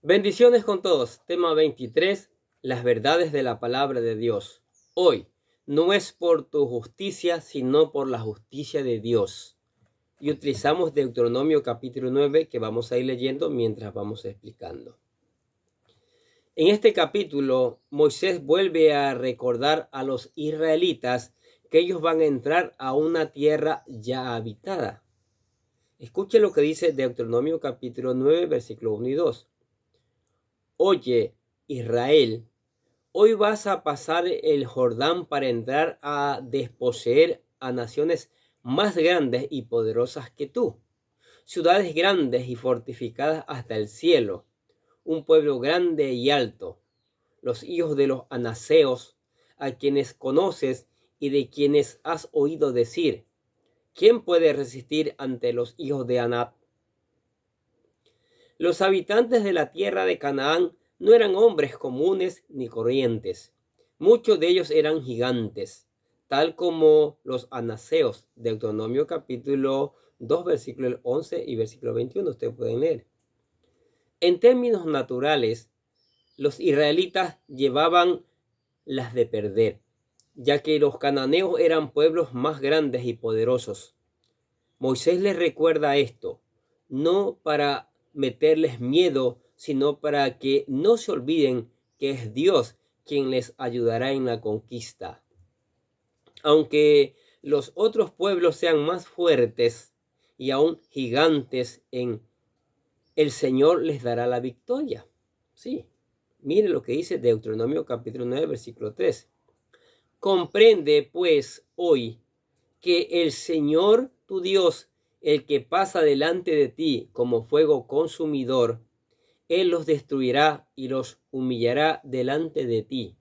Bendiciones con todos. Tema 23. Las verdades de la palabra de Dios. Hoy, no es por tu justicia, sino por la justicia de Dios. Y utilizamos Deuteronomio capítulo 9, que vamos a ir leyendo mientras vamos explicando. En este capítulo, Moisés vuelve a recordar a los israelitas que ellos van a entrar a una tierra ya habitada. Escuche lo que dice Deuteronomio capítulo 9, versículo 1 y 2. Oye, Israel, hoy vas a pasar el Jordán para entrar a desposeer a naciones más grandes y poderosas que tú, ciudades grandes y fortificadas hasta el cielo, un pueblo grande y alto, los hijos de los anaseos, a quienes conoces y de quienes has oído decir, ¿quién puede resistir ante los hijos de Anac? Los habitantes de la tierra de Canaán no eran hombres comunes ni corrientes. Muchos de ellos eran gigantes, tal como los anaseos. Deuteronomio capítulo 2, versículo 11 y versículo 21. Ustedes pueden leer. En términos naturales, los israelitas llevaban las de perder, ya que los cananeos eran pueblos más grandes y poderosos. Moisés les recuerda esto, no para meterles miedo, sino para que no se olviden que es Dios quien les ayudará en la conquista. Aunque los otros pueblos sean más fuertes y aún gigantes, el Señor les dará la victoria. Sí, mire lo que dice Deuteronomio capítulo 9, versículo 3. Comprende pues hoy que el Señor tu Dios, el que pasa delante de ti como fuego consumidor, Él los destruirá y los humillará delante de ti,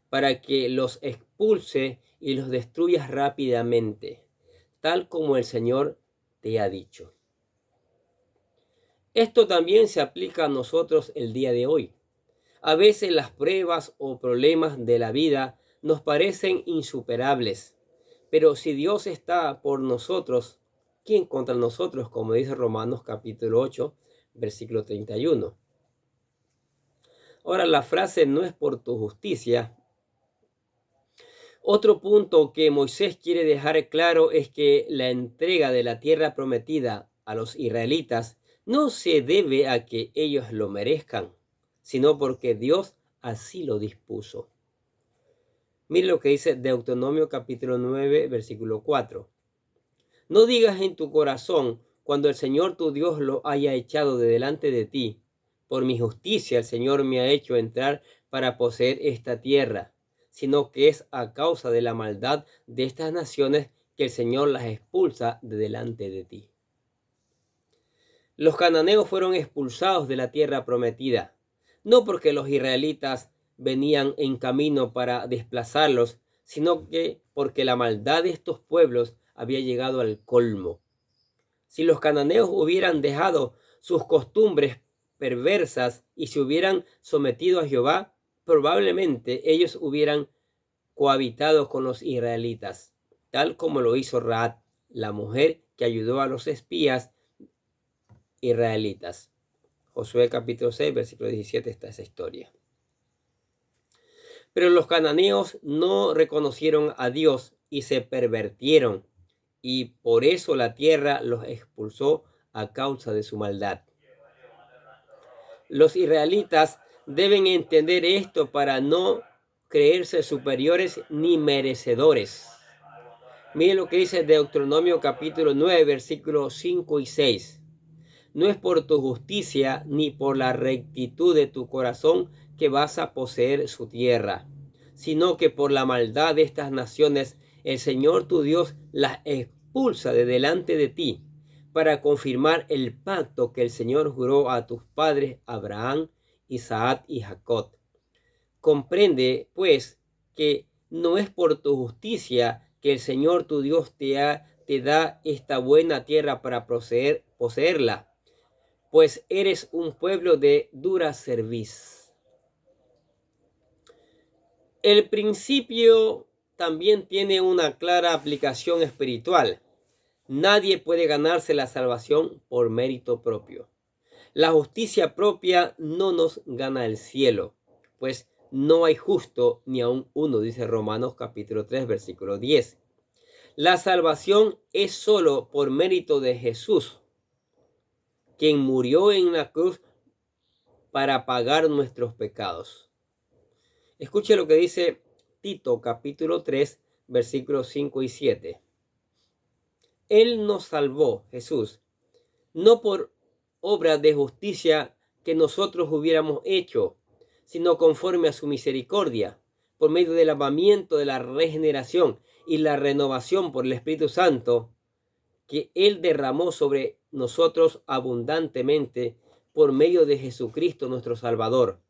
para que los expulse y los destruyas rápidamente, tal como el Señor te ha dicho. Esto también se aplica a nosotros el día de hoy. A veces las pruebas o problemas de la vida nos parecen insuperables, pero si Dios está por nosotros, ¿quién contra nosotros? Como dice Romanos capítulo 8, versículo 31. Ahora, la frase no es por tu justicia. Otro punto que Moisés quiere dejar claro es que la entrega de la tierra prometida a los israelitas no se debe a que ellos lo merezcan, sino porque Dios así lo dispuso. Mire lo que dice Deuteronomio capítulo 9, versículo 4. No digas en tu corazón, cuando el Señor tu Dios lo haya echado de delante de ti, por mi justicia el Señor me ha hecho entrar para poseer esta tierra, sino que es a causa de la maldad de estas naciones que el Señor las expulsa de delante de ti. Los cananeos fueron expulsados de la tierra prometida, no porque los israelitas venían en camino para desplazarlos, sino que porque la maldad de estos pueblos había llegado al colmo. Si los cananeos hubieran dejado sus costumbres perversas y se hubieran sometido a Jehová, probablemente ellos hubieran cohabitado con los israelitas, tal como lo hizo Raab, la mujer que ayudó a los espías israelitas. Josué capítulo 6, versículo 17 está esa historia. Pero los cananeos no reconocieron a Dios y se pervertieron, y por eso la tierra los expulsó a causa de su maldad. Los israelitas deben entender esto para no creerse superiores ni merecedores. Mire lo que dice Deuteronomio capítulo 9, versículos 5 y 6. No es por tu justicia ni por la rectitud de tu corazón que vas a poseer su tierra, sino que por la maldad de estas naciones el Señor tu Dios las expulsa de delante de ti, para confirmar el pacto que el Señor juró a tus padres Abraham, Isaac y Jacob. Comprende, pues, que no es por tu justicia que el Señor tu Dios te da esta buena tierra para poseerla, pues eres un pueblo de dura cerviz. El principio también tiene una clara aplicación espiritual. Nadie puede ganarse la salvación por mérito propio. La justicia propia no nos gana el cielo, pues no hay justo ni aun uno, dice Romanos capítulo 3, versículo 10. La salvación es solo por mérito de Jesús, quien murió en la cruz para pagar nuestros pecados. Escuche lo que dice Tito capítulo 3, versículos 5 y 7. Él nos salvó, Jesús, no por obra de justicia que nosotros hubiéramos hecho, sino conforme a su misericordia, por medio del lavamiento de la regeneración y la renovación por el Espíritu Santo, que Él derramó sobre nosotros abundantemente por medio de Jesucristo nuestro Salvador,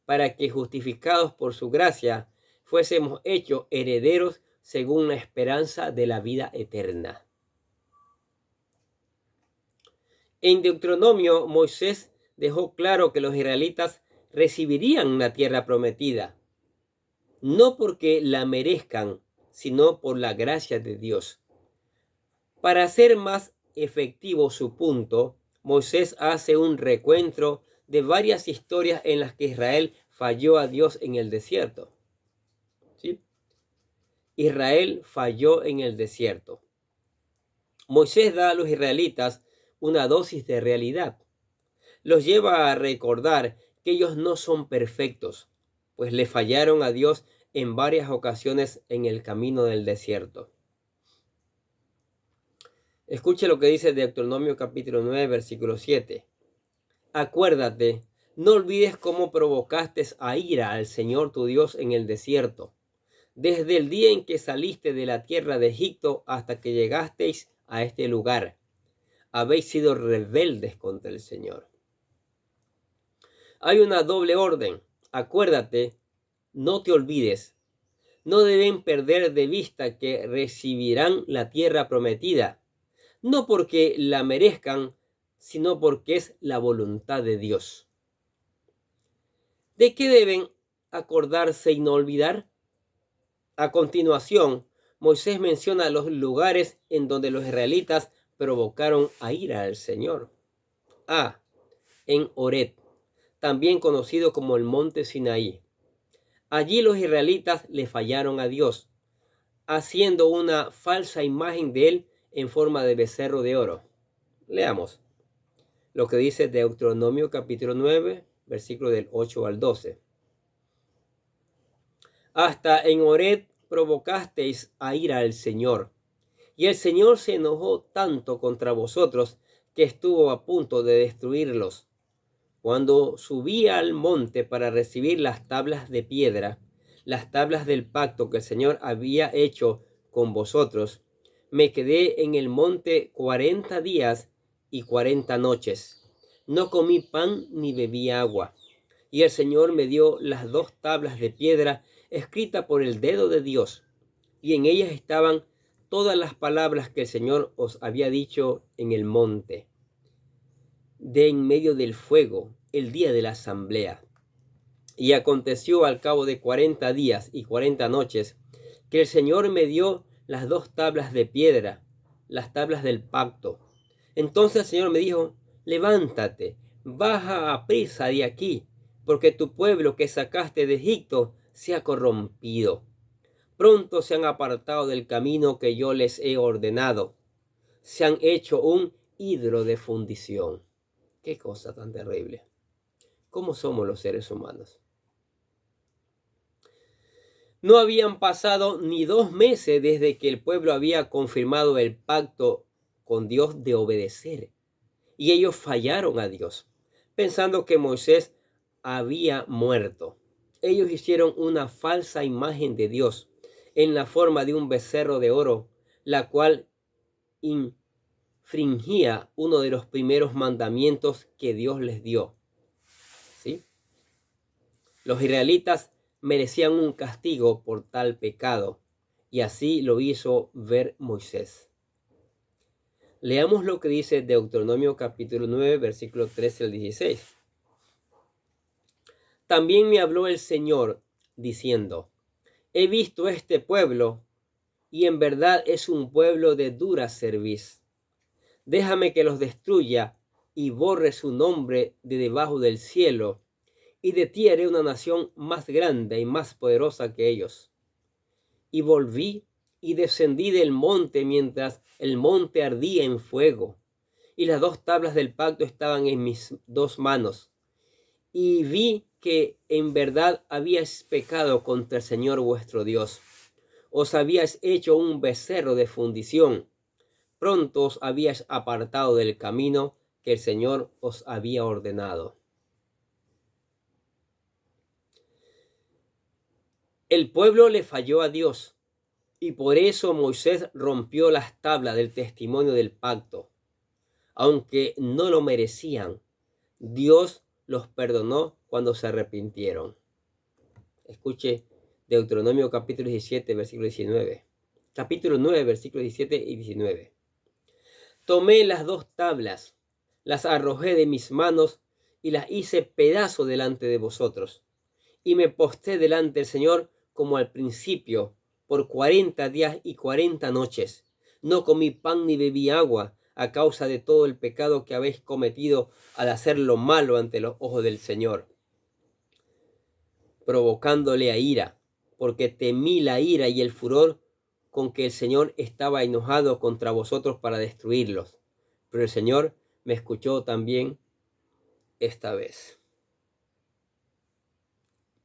para que justificados por su gracia fuésemos hechos herederos según la esperanza de la vida eterna. En Deuteronomio, Moisés dejó claro que los israelitas recibirían la tierra prometida, no porque la merezcan, sino por la gracia de Dios. Para hacer más efectivo su punto, Moisés hace un recuento de varias historias en las que Israel falló a Dios en el desierto. ¿Sí? Israel falló en el desierto. Moisés da a los israelitas una dosis de realidad. Los lleva a recordar que ellos no son perfectos, pues le fallaron a Dios en varias ocasiones en el camino del desierto. Escuche lo que dice Deuteronomio capítulo 9, versículo 7. Acuérdate, no olvides cómo provocaste a ira al Señor tu Dios en el desierto, desde el día en que saliste de la tierra de Egipto hasta que llegasteis a este lugar. Habéis sido rebeldes contra el Señor. Hay una doble orden. Acuérdate, no te olvides. No deben perder de vista que recibirán la tierra prometida, no porque la merezcan, sino porque es la voluntad de Dios. ¿De qué deben acordarse y no olvidar? A continuación, Moisés menciona los lugares en donde los israelitas provocaron a ira al Señor. En Horeb, también conocido como el monte Sinaí. Allí los israelitas le fallaron a Dios, haciendo una falsa imagen de él en forma de becerro de oro. Leamos lo que dice Deuteronomio capítulo 9, versículo del 8 al 12. Hasta en Horeb provocasteis a ira al Señor, y el Señor se enojó tanto contra vosotros que estuvo a punto de destruirlos. Cuando subí al monte para recibir las tablas de piedra, las tablas del pacto que el Señor había hecho con vosotros, me quedé en el monte 40 días y 40 noches. No comí pan ni bebí agua. Y el Señor me dio las 2 tablas de piedra escritas por el dedo de Dios, y en ellas estaban todas las palabras que el Señor os había dicho en el monte, de en medio del fuego, el día de la asamblea. Y aconteció al cabo de 40 días y 40 noches, que el Señor me dio las 2 tablas de piedra, las tablas del pacto. Entonces el Señor me dijo: levántate, baja a prisa de aquí, porque tu pueblo que sacaste de Egipto se ha corrompido. Pronto se han apartado del camino que yo les he ordenado. Se han hecho un ídolo de fundición. Qué cosa tan terrible. ¿Cómo somos los seres humanos? No habían pasado ni 2 meses desde que el pueblo había confirmado el pacto con Dios de obedecer. Y ellos fallaron a Dios, pensando que Moisés había muerto. Ellos hicieron una falsa imagen de Dios en la forma de un becerro de oro, la cual infringía uno de los primeros mandamientos que Dios les dio. ¿Sí? Los israelitas merecían un castigo por tal pecado, y así lo hizo ver Moisés. Leamos lo que dice Deuteronomio capítulo 9, versículo 13 al 16. También me habló el Señor, diciendo: he visto este pueblo, y en verdad es un pueblo de dura cerviz. Déjame que los destruya, y borre su nombre de debajo del cielo, y de ti haré una nación más grande y más poderosa que ellos. Y volví y descendí del monte mientras el monte ardía en fuego, y las 2 tablas del pacto estaban en mis 2 manos. Y vi que en verdad habíais pecado contra el Señor vuestro Dios. Os habíais hecho un becerro de fundición. Pronto os habíais apartado del camino que el Señor os había ordenado. El pueblo le falló a Dios, y por eso Moisés rompió las tablas del testimonio del pacto. Aunque no lo merecían, Dios los perdonó cuando se arrepintieron. Escuche Deuteronomio capítulo 17, versículo 19. Capítulo 9, versículos 17 y 19. Tomé las 2 tablas, las arrojé de mis manos y las hice pedazo delante de vosotros. Y me postré delante del Señor como al principio, por 40 días y 40 noches. No comí pan ni bebí agua a causa de todo el pecado que habéis cometido al hacer lo malo ante los ojos del Señor, provocándole a ira, porque temí la ira y el furor con que el Señor estaba enojado contra vosotros para destruirlos. Pero el Señor me escuchó también esta vez.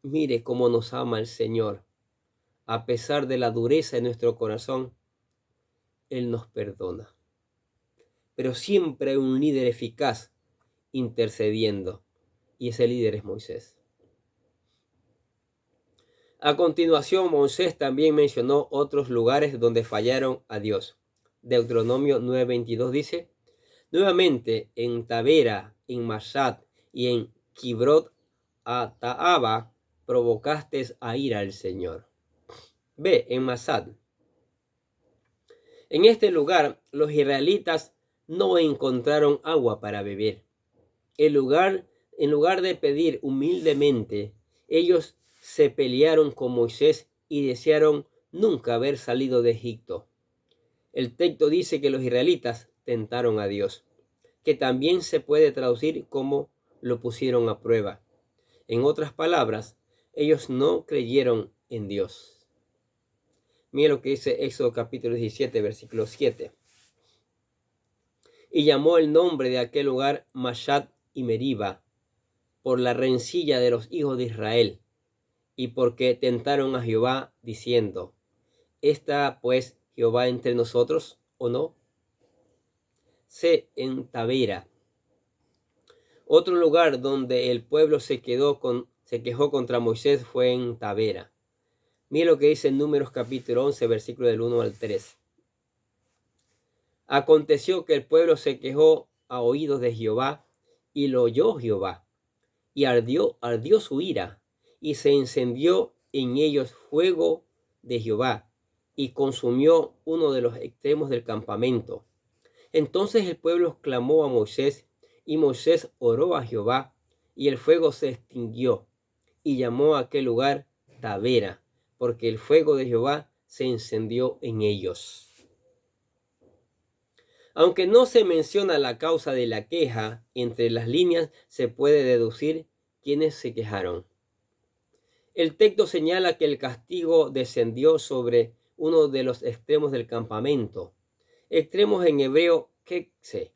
Mire cómo nos ama el Señor. A pesar de la dureza de nuestro corazón, Él nos perdona. Pero siempre hay un líder eficaz intercediendo, y ese líder es Moisés. A continuación, Moisés también mencionó otros lugares donde fallaron a Dios. Deuteronomio 9:22 dice: nuevamente en Tabera, en Masat y en Kibrot Ataaba provocaste a ira al Señor. Ve, en Masat. En este lugar los israelitas no encontraron agua para beber. En lugar de pedir humildemente, ellos se pelearon con Moisés y desearon nunca haber salido de Egipto. El texto dice que los israelitas tentaron a Dios, que también se puede traducir como lo pusieron a prueba. En otras palabras, ellos no creyeron en Dios. Mira lo que dice Éxodo capítulo 17, versículo 7. Y llamó el nombre de aquel lugar Mashat y Meriba, por la rencilla de los hijos de Israel, y porque tentaron a Jehová, diciendo: ¿está pues Jehová entre nosotros o no? En Tabera. Otro lugar donde el pueblo se quejó contra Moisés fue en Tabera. Mira lo que dice en Números capítulo 11, versículo del 1 al 3. Aconteció que el pueblo se quejó a oídos de Jehová, y lo oyó Jehová, y ardió su ira, y se encendió en ellos fuego de Jehová, y consumió uno de los extremos del campamento. Entonces el pueblo clamó a Moisés, y Moisés oró a Jehová, y el fuego se extinguió, y llamó a aquel lugar Tabera, porque el fuego de Jehová se encendió en ellos. Aunque no se menciona la causa de la queja, entre las líneas se puede deducir quiénes se quejaron. El texto señala que el castigo descendió sobre uno de los extremos del campamento. Extremos en hebreo kekse,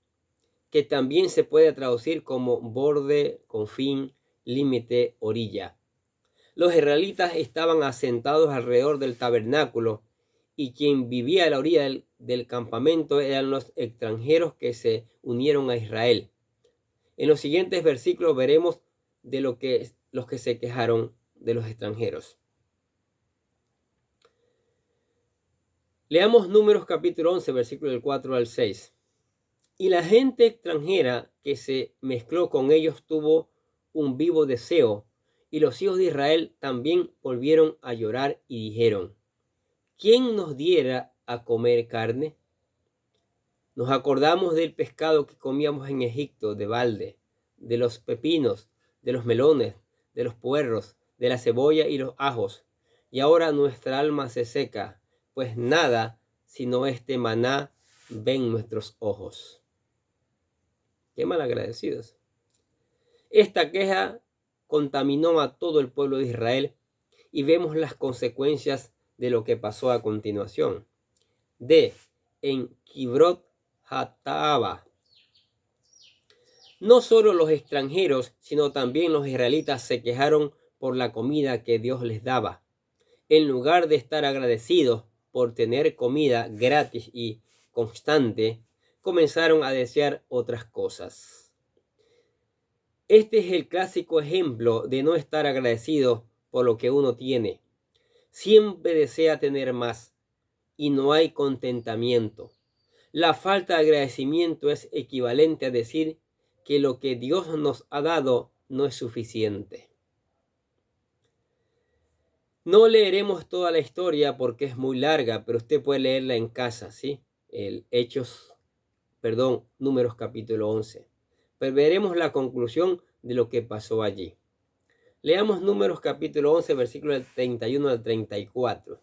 que también se puede traducir como borde, confín, límite, orilla. Los israelitas estaban asentados alrededor del tabernáculo, y quien vivía a la orilla del campamento eran los extranjeros que se unieron a Israel. En los siguientes versículos veremos de los que se quejaron de los extranjeros. Leamos Números capítulo 11, versículo del 4 al 6. Y la gente extranjera que se mezcló con ellos tuvo un vivo deseo, y los hijos de Israel también volvieron a llorar y dijeron: ¿quién nos diera a comer carne? Nos acordamos del pescado que comíamos en Egipto de balde, de los pepinos, de los melones, de los puerros, de la cebolla y los ajos. Y ahora nuestra alma se seca, pues nada sino este maná ven nuestros ojos. Qué malagradecidos. Esta queja contaminó a todo el pueblo de Israel y vemos las consecuencias de lo que pasó a continuación. En Kibrot Hataaba. No solo los extranjeros, sino también los israelitas se quejaron por la comida que Dios les daba. En lugar de estar agradecidos por tener comida gratis y constante, comenzaron a desear otras cosas. Este es el clásico ejemplo de no estar agradecido por lo que uno tiene. Siempre desea tener más y no hay contentamiento. La falta de agradecimiento es equivalente a decir que lo que Dios nos ha dado no es suficiente. No leeremos toda la historia porque es muy larga, pero usted puede leerla en casa, ¿sí? Números capítulo 11. Pero veremos la conclusión de lo que pasó allí. Leamos Números capítulo 11, versículos del 31 al 34.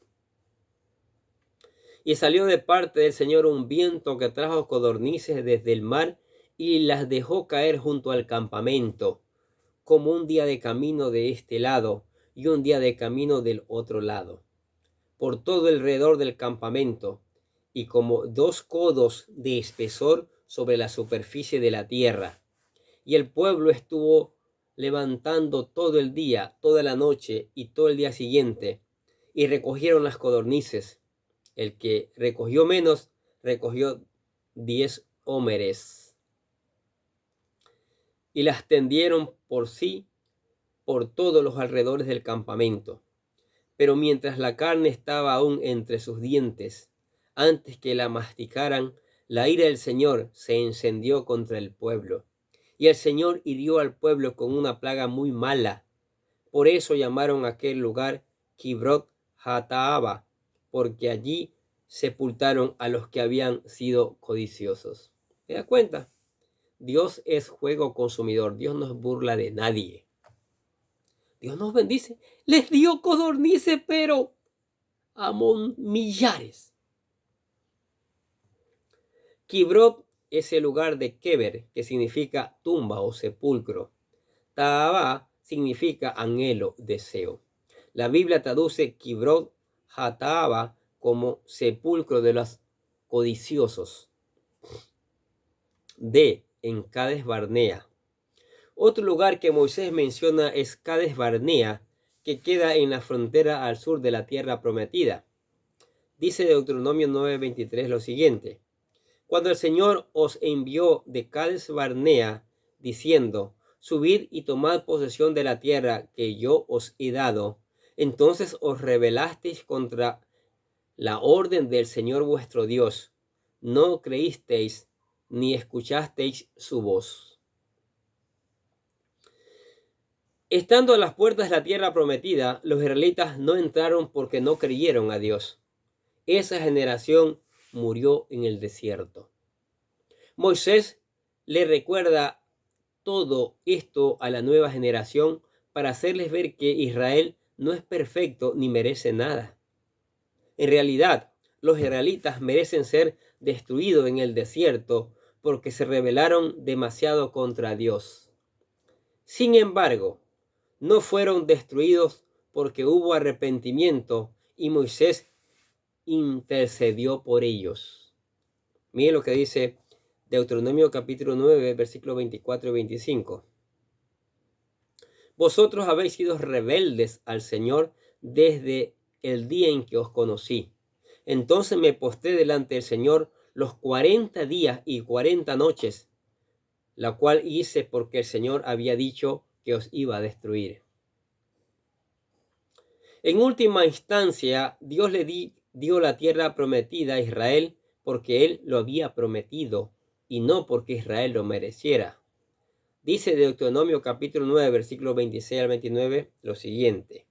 Y salió de parte del Señor un viento que trajo codornices desde el mar y las dejó caer junto al campamento, como un día de camino de este lado y un día de camino del otro lado, por todo alrededor del campamento, y como 2 codos de espesor sobre la superficie de la tierra. Y el pueblo estuvo levantando todo el día, toda la noche y todo el día siguiente, y recogieron las codornices. El que recogió menos, recogió 10 hómeres. Y las tendieron por sí por todos los alrededores del campamento. Pero mientras la carne estaba aún entre sus dientes, antes que la masticaran, la ira del Señor se encendió contra el pueblo. Y el Señor hirió al pueblo con una plaga muy mala. Por eso llamaron a aquel lugar Kibrot Hataaba, porque allí sepultaron a los que habían sido codiciosos. ¿Se da cuenta? Dios es fuego consumidor. Dios no es burla de nadie. Dios nos bendice. Les dio codornices, pero a millares. Kibrot es el lugar de Keber, que significa tumba o sepulcro. Taabá significa anhelo, deseo. La Biblia traduce Kibrot Hataaba como sepulcro de los codiciosos. En Cades Barnea. Otro lugar que Moisés menciona es Cades Barnea, que queda en la frontera al sur de la tierra prometida. Dice Deuteronomio 9:23 lo siguiente: cuando el Señor os envió de Cades Barnea, diciendo, subid y tomad posesión de la tierra que yo os he dado, entonces os rebelasteis contra la orden del Señor vuestro Dios, no creísteis ni escuchasteis su voz. Estando a las puertas de la tierra prometida, los israelitas no entraron porque no creyeron a Dios. Esa generación murió en el desierto. Moisés le recuerda todo esto a la nueva generación para hacerles ver que Israel no es perfecto ni merece nada. En realidad, los israelitas merecen ser destruidos en el desierto porque se rebelaron demasiado contra Dios. Sin embargo, no fueron destruidos porque hubo arrepentimiento y Moisés intercedió por ellos. Miren lo que dice Deuteronomio capítulo 9, versículos 24 y 25. Vosotros habéis sido rebeldes al Señor desde el día en que os conocí. Entonces me postré delante del Señor los 40 días y 40 noches, la cual hice porque el Señor había dicho que os iba a destruir. En última instancia, Dios le dio la tierra prometida a Israel porque Él lo había prometido y no porque Israel lo mereciera. Dice Deuteronomio capítulo 9, versículos 26 al 29 lo siguiente: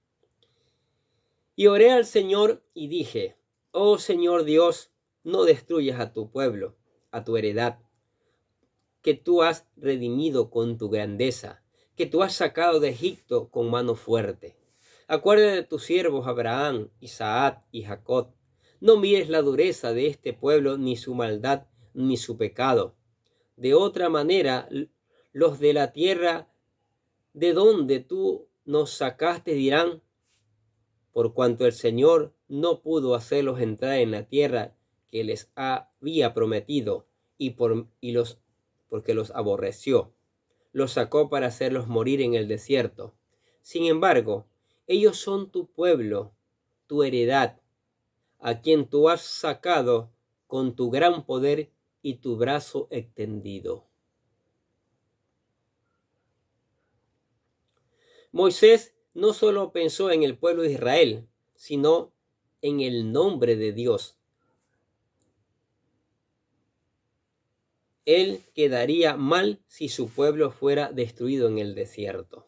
y oré al Señor y dije, oh Señor Dios, no destruyas a tu pueblo, a tu heredad, que tú has redimido con tu grandeza, que tú has sacado de Egipto con mano fuerte. Acuérdate de tus siervos Abraham, Isaac y Jacob. No mires la dureza de este pueblo, ni su maldad, ni su pecado. De otra manera, los de la tierra de donde tú nos sacaste dirán, por cuanto el Señor no pudo hacerlos entrar en la tierra que les había prometido, porque los aborreció, los sacó para hacerlos morir en el desierto. Sin embargo, ellos son tu pueblo, tu heredad, a quien tú has sacado con tu gran poder y tu brazo extendido. Moisés no solo pensó en el pueblo de Israel, sino en el nombre de Dios. Él quedaría mal si su pueblo fuera destruido en el desierto.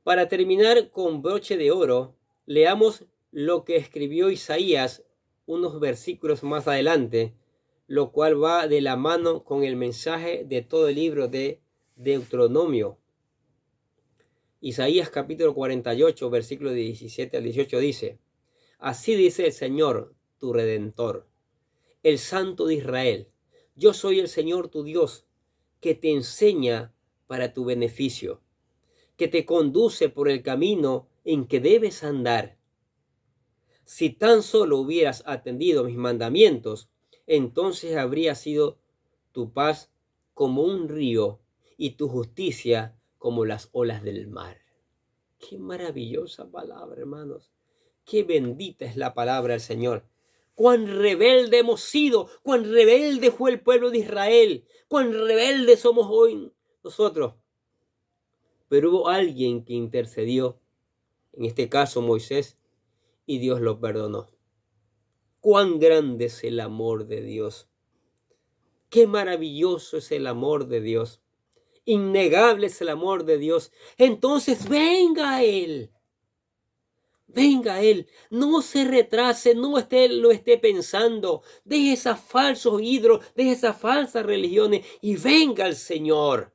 Para terminar con broche de oro, leamos lo que escribió Isaías unos versículos más adelante, lo cual va de la mano con el mensaje de todo el libro de Deuteronomio. Isaías capítulo 48, versículos 17 al 18 dice: Así dice el Señor, tu Redentor, el Santo de Israel: Yo soy el Señor tu Dios, que te enseña para tu beneficio, que te conduce por el camino en que debes andar. Si tan solo hubieras atendido mis mandamientos, entonces habría sido tu paz como un río y tu justicia como las olas del mar. Qué maravillosa palabra, hermanos. Qué bendita es la palabra del Señor. Cuán rebelde hemos sido, cuán rebelde fue el pueblo de Israel, cuán rebelde somos hoy nosotros. Pero hubo alguien que intercedió, en este caso Moisés, y Dios lo perdonó. Cuán grande es el amor de Dios. Qué maravilloso es el amor de Dios. Innegable es el amor de Dios. Entonces venga a Él. Venga a Él, no se retrase, no lo esté pensando, deje esos falsos ídolos, deje esas falsas religiones y venga al Señor,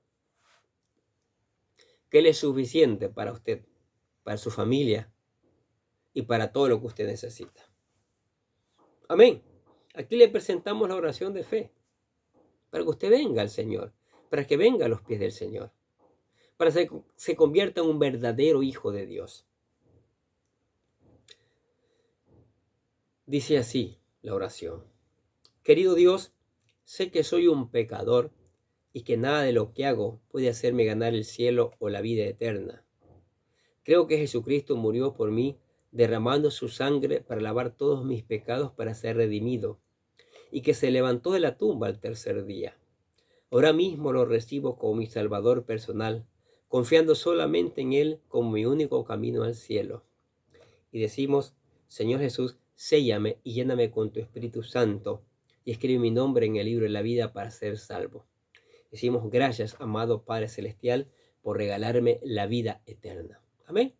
que Él es suficiente para usted, para su familia y para todo lo que usted necesita. Amén. Aquí le presentamos la oración de fe, para que usted venga al Señor, para que venga a los pies del Señor, para que se convierta en un verdadero hijo de Dios. Dice así la oración: Querido Dios, sé que soy un pecador y que nada de lo que hago puede hacerme ganar el cielo o la vida eterna. Creo que Jesucristo murió por mí, derramando su sangre para lavar todos mis pecados para ser redimido, y que se levantó de la tumba al tercer día. Ahora mismo lo recibo como mi Salvador personal, confiando solamente en Él como mi único camino al cielo. Y decimos: Señor Jesús, séllame y lléname con tu Espíritu Santo, y escribe mi nombre en el libro de la vida para ser salvo. Decimos: gracias, amado Padre Celestial, por regalarme la vida eterna. Amén.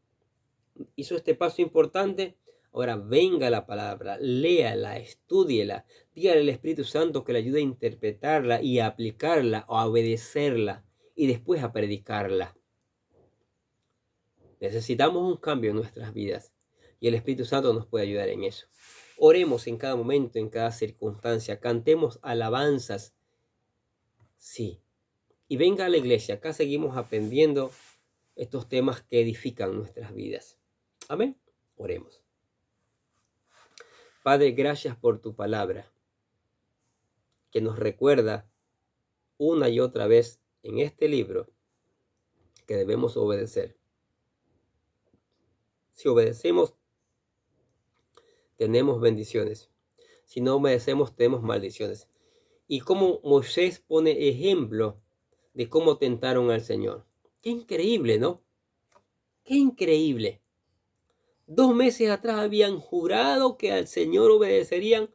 Hizo este paso importante. Ahora venga la palabra, léala, estúdiela, dígale al Espíritu Santo que le ayude a interpretarla y a aplicarla o a obedecerla y después a predicarla. Necesitamos un cambio en nuestras vidas y el Espíritu Santo nos puede ayudar en eso. Oremos en cada momento, en cada circunstancia, cantemos alabanzas. Sí. Y venga a la iglesia, acá seguimos aprendiendo estos temas que edifican nuestras vidas. Amén. Oremos. Padre, gracias por tu palabra, que nos recuerda una y otra vez en este libro que debemos obedecer. Si obedecemos, tenemos bendiciones. Si no obedecemos, tenemos maldiciones. Y como Moisés pone ejemplo de cómo tentaron al Señor. Qué increíble, ¿no? Qué increíble. 2 meses atrás habían jurado que al Señor obedecerían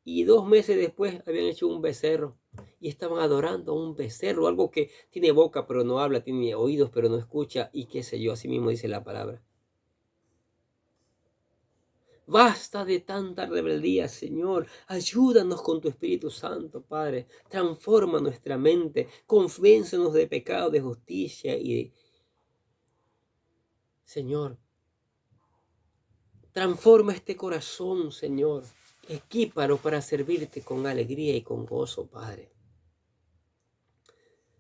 y 2 meses después habían hecho un becerro y estaban adorando a un becerro, algo que tiene boca pero no habla, tiene oídos pero no escucha y qué sé yo, así mismo dice la palabra. Basta de tanta rebeldía, Señor. Ayúdanos con tu Espíritu Santo, Padre. Transforma nuestra mente, convéncenos de pecado, de justicia y de... Señor, transforma este corazón, Señor. Equípalo para servirte con alegría y con gozo, Padre.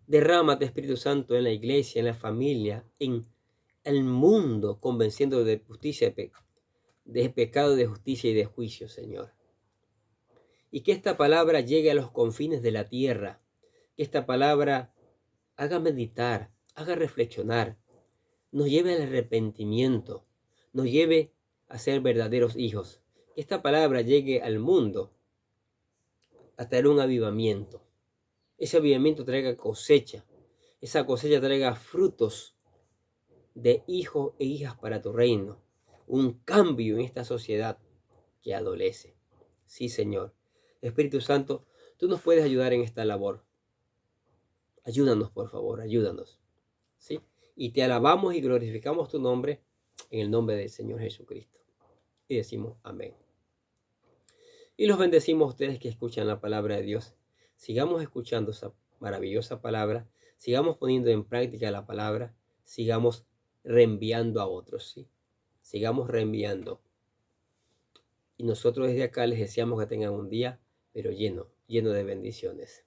Derrámate, Espíritu Santo, en la iglesia, en la familia, en el mundo, convenciendo de justicia, de pecado, de justicia y de juicio, Señor. Y que esta palabra llegue a los confines de la tierra. Que esta palabra haga meditar, haga reflexionar, nos lleve al arrepentimiento, nos lleve a ser verdaderos hijos. Que esta palabra llegue al mundo a traer un avivamiento. Ese avivamiento traiga cosecha. Esa cosecha traiga frutos de hijos e hijas para tu reino. Un cambio en esta sociedad que adolece. Sí, Señor. Espíritu Santo, tú nos puedes ayudar en esta labor. Ayúdanos, por favor, ayúdanos. ¿Sí? Y te alabamos y glorificamos tu nombre en el nombre del Señor Jesucristo. Y decimos amén. Y los bendecimos a ustedes que escuchan la palabra de Dios. Sigamos escuchando esa maravillosa palabra. Sigamos poniendo en práctica la palabra. Sigamos reenviando a otros. ¿Sí? Sigamos reenviando. Y nosotros desde acá les deseamos que tengan un día, pero lleno de bendiciones.